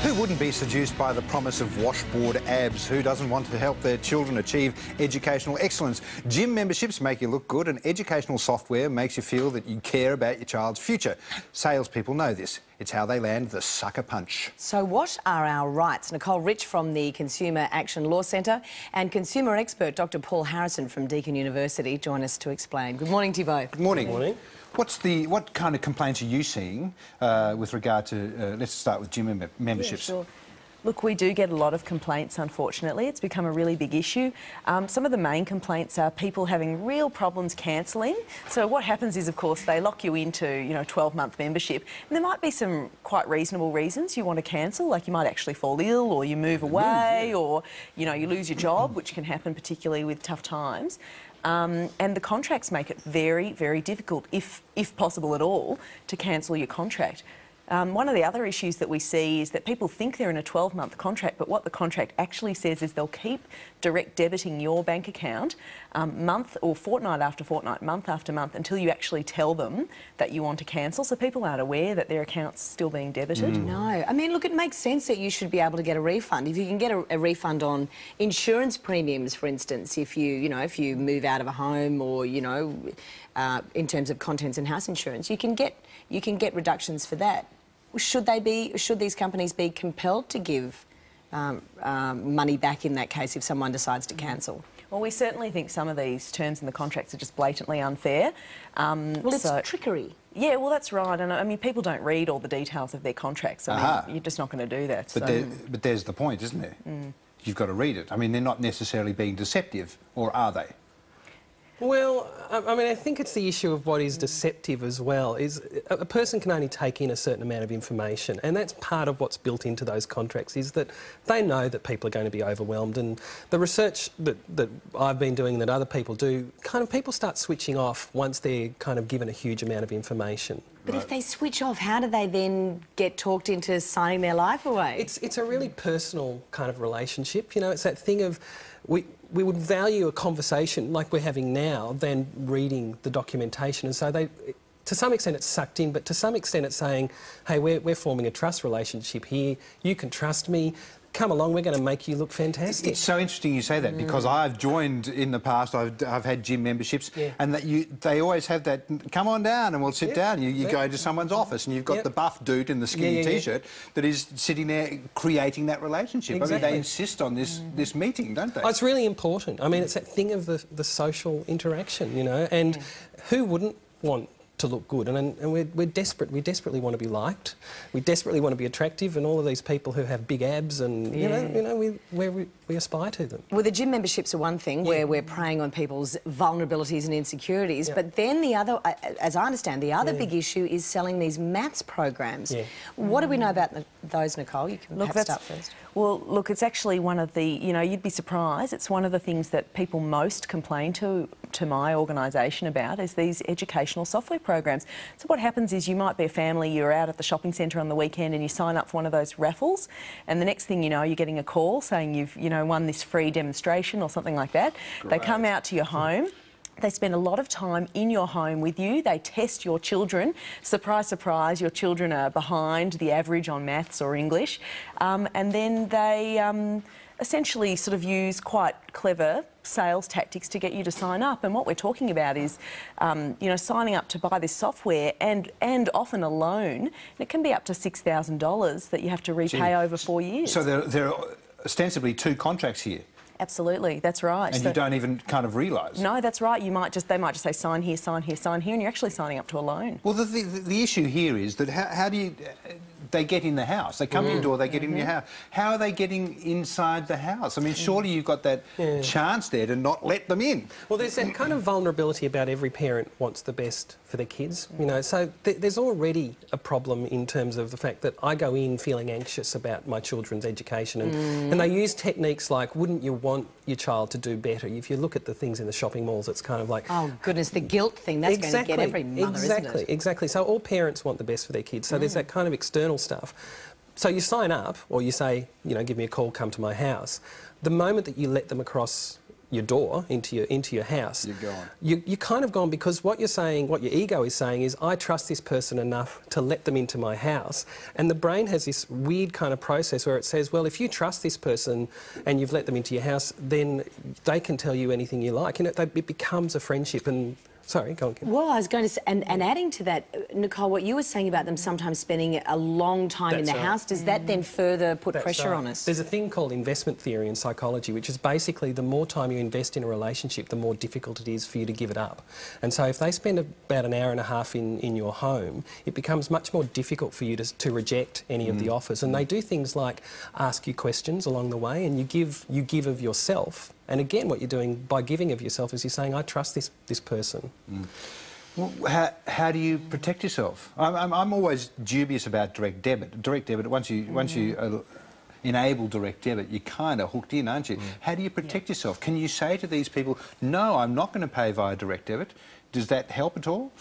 Who wouldn't be seduced by the promise of washboard abs? Who doesn't want to help their children achieve educational excellence? Gym memberships make you look good and educational software makes you feel that you care about your child's future. Salespeople know this. It's how they land the sucker punch. So what are our rights? Nicole Rich from the Consumer Action Law Centre and consumer expert Dr Paul Harrison from Deakin University join us to explain. Good morning to you both. Good morning. Good morning. What kind of complaints are you seeing with regard to, let's start with gym memberships? Yeah, sure. Look, we do get a lot of complaints, unfortunately. It's become a really big issue. Some of the main complaints are people having real problems cancelling. So what happens is, of course, they lock you into, a 12-month membership. And there might be some quite reasonable reasons you want to cancel, like you might actually fall ill or you move away or, you lose your job, which can happen particularly with tough times. And the contracts make it very, very difficult, if possible at all, to cancel your contract. One of the other issues that we see is that people think they're in a 12-month contract, but what the contract actually says is they'll keep direct debiting your bank account month or fortnight after fortnight, month after month, until you actually tell them that you want to cancel. So people aren't aware that their account's still being debited. No. I mean, look, it makes sense that you should be able to get a refund. If you can get a refund on insurance premiums, for instance, if you move out of a home or, in terms of contents and house insurance, you can get reductions for that. Should these companies be compelled to give money back in that case if someone decides to cancel? Well, we certainly think some of these terms in the contracts are just blatantly unfair. Well, it's trickery. Yeah, well, that's right. And I mean, people don't read all the details of their contracts. I mean, you're just not going to do that. But there's the point, isn't there? You've got to read it. I mean, they're not necessarily being deceptive, or are they? Well, I mean, I think it's the issue of what is deceptive as well, is a person can only take in a certain amount of information, and that's part of what's built into those contracts, is that they know that people are going to be overwhelmed, and the research that I've been doing and that other people do, people start switching off once they're given a huge amount of information. But if they switch off, how do they then get talked into signing their life away? It's a really personal kind of relationship, it's that thing of we would value a conversation like we're having now than reading the documentation, and so to some extent it's sucked in, but to some extent it's saying, hey, we're forming a trust relationship here, you can trust me, come along, we're going to make you look fantastic. It's so interesting you say that, because I've joined in the past, I've had gym memberships, and they always have that, come on down and we'll sit down. You go to someone's office and you've got the buff dude in the skinny T-shirt that is sitting there creating that relationship. Exactly. I mean, they insist on this meeting, don't they? Oh, it's really important. I mean, it's that thing of the social interaction, and who wouldn't want to look good, and we're desperate. We desperately want to be liked. We desperately want to be attractive, and all of these people who have big abs, and we aspire to them. Well, the gym memberships are one thing where we're preying on people's vulnerabilities and insecurities, but then the other, as I understand, the other big issue is selling these maths programs. What do we know about those, Nicole? You can perhaps start first. Well, look, it's actually one of the, you'd be surprised, it's one of the things that people most complain to my organisation about is these educational software programs. So what happens is you might be a family, you're out at the shopping centre on the weekend and you sign up for one of those raffles, and the next thing you know, you're getting a call saying you've, won this free demonstration or something like that. Great. They come out to your home. They spend a lot of time in your home with you. They test your children. Surprise, surprise, your children are behind the average on maths or English. And then they essentially sort of use quite clever sales tactics to get you to sign up. And what we're talking about is, signing up to buy this software and often a loan. And it can be up to $6,000 that you have to repay over 4 years. So there are ostensibly two contracts here. Absolutely, that's right. And you don't even realise. No, that's right. They might just say sign here, sign here, sign here, and you're actually signing up to a loan. Well, the issue here is that how do you... They get in the house. They come in your door, they get in your house. How are they getting inside the house? I mean, surely you've got that chance there to not let them in. Well, there's that kind of vulnerability about every parent wants the best for their kids, So there's already a problem in terms of the fact that I go in feeling anxious about my children's education, and they use techniques like, wouldn't you want your child to do better? If you look at the things in the shopping malls, it's kind of like... Oh, goodness, the guilt thing, that's going to get every mother, isn't it? Exactly. So all parents want the best for their kids. So there's that kind of external stuff. So you sign up, or you say, give me a call, come to my house. The moment that you let them across your door into your house, You're gone. You're kind of gone, because what you're saying, what your ego is saying is, I trust this person enough to let them into my house. And the brain has this weird kind of process where it says, well, if you trust this person and you've let them into your house, then they can tell you anything you like. You know, it becomes a friendship. And sorry, go on, Kim. Well, I was going to say, and adding to that, Nicole, what you were saying about them sometimes spending a long time in the house, does that then further put pressure on us? There's a thing called investment theory in psychology, which is basically the more time you invest in a relationship, the more difficult it is for you to give it up. And so if they spend about an hour and a half in your home, it becomes much more difficult for you to reject any of the offers. And they do things like ask you questions along the way, and you give of yourself. And again, what you're doing by giving of yourself is you're saying, I trust this person. Well, how do you protect yourself? I'm always dubious about direct debit. Direct debit, once you enable direct debit, you're kind of hooked in, aren't you? How do you protect yourself? Can you say to these people, no, I'm not going to pay via direct debit? Does that help at all?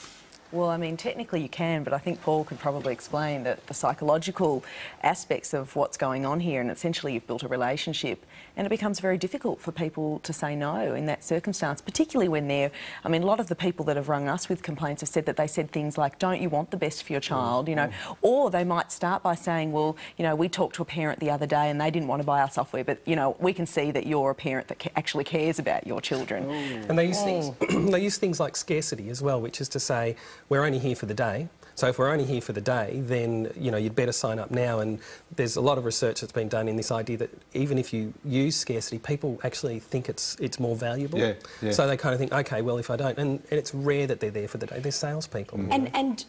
Well, I mean, technically you can, but I think Paul could probably explain that the psychological aspects of what's going on here, and essentially you've built a relationship, and it becomes very difficult for people to say no in that circumstance, particularly when they're... I mean, a lot of the people that have rung us with complaints have said that they said things like, don't you want the best for your child, you know, or they might start by saying, well, you know, we talked to a parent the other day and they didn't want to buy our software, but, you know, we can see that you're a parent that actually cares about your children. And they use things, they use things like scarcity as well, which is to say, we're only here for the day. So if we're only here for the day, then, you know, you'd better sign up now. And there's a lot of research that's been done in this idea that even if you use scarcity, people actually think it's more valuable. Yeah. So they kind of think, OK, well, if I don't... And it's rare that they're there for the day. They're salespeople. And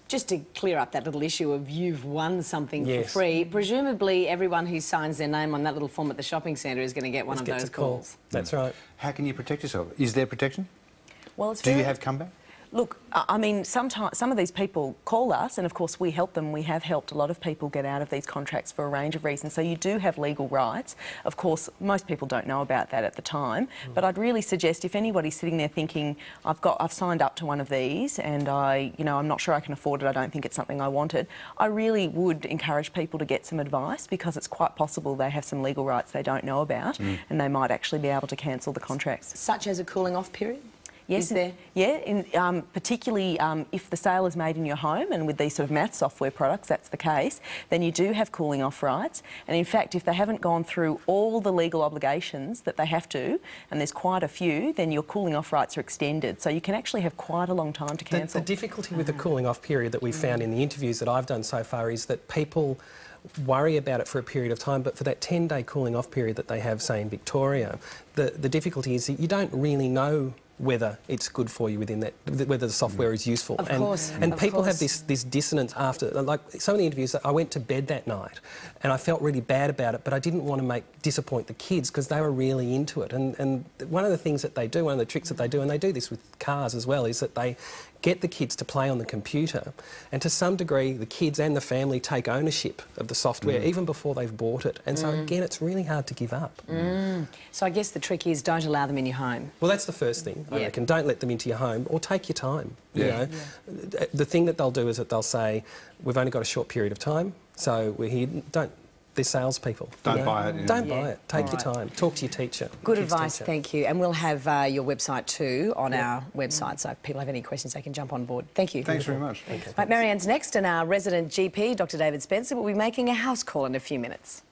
just to clear up that little issue of you've won something for free, presumably everyone who signs their name on that little form at the shopping centre is going to get one of those calls. That's right. How can you protect yourself? Is there protection? Well, it's Do you have comeback? Look, I mean, sometimes some of these people call us, and of course we help them. We have helped a lot of people get out of these contracts for a range of reasons. So you do have legal rights. Of course, most people don't know about that at the time. But I'd really suggest if anybody's sitting there thinking, I've signed up to one of these, and I'm not sure I can afford it. I don't think it's something I wanted. I really would encourage people to get some advice, because it's quite possible they have some legal rights they don't know about, and they might actually be able to cancel the contracts. Such as a cooling off period? Yes, yeah, particularly if the sale is made in your home, and with these sort of math software products, that's the case, then you do have cooling off rights. And in fact, if they haven't gone through all the legal obligations that they have to, and there's quite a few, then your cooling off rights are extended. So you can actually have quite a long time to cancel. The difficulty with the cooling off period that we've found in the interviews that I've done so far is that people worry about it for a period of time, but for that 10-day cooling off period that they have, say, in Victoria, the difficulty is that you don't really know whether it's good for you within that, whether the software is useful. Of course. And people have this dissonance after, like some of the interviews, I went to bed that night and I felt really bad about it, but I didn't want to disappoint the kids because they were really into it. And one of the things that they do, one of the tricks that they do, and they do this with cars as well, is that they get the kids to play on the computer, and to some degree the kids and the family take ownership of the software even before they've bought it. And so again, it's really hard to give up. So I guess the trick is don't allow them in your home. Well, that's the first thing, I reckon. Don't let them into your home, or take your time. You know? The thing that they'll do is that they'll say, we've only got a short period of time, so we're here. They're salespeople. Don't buy it. Don't buy it. Take your time. Talk to your teacher. Good advice, thank you. And we'll have your website too on our website, so if people have any questions, they can jump on board. Thank you. Thanks very much. Right, Marianne's next, and our resident GP, Dr. David Spencer, will be making a house call in a few minutes.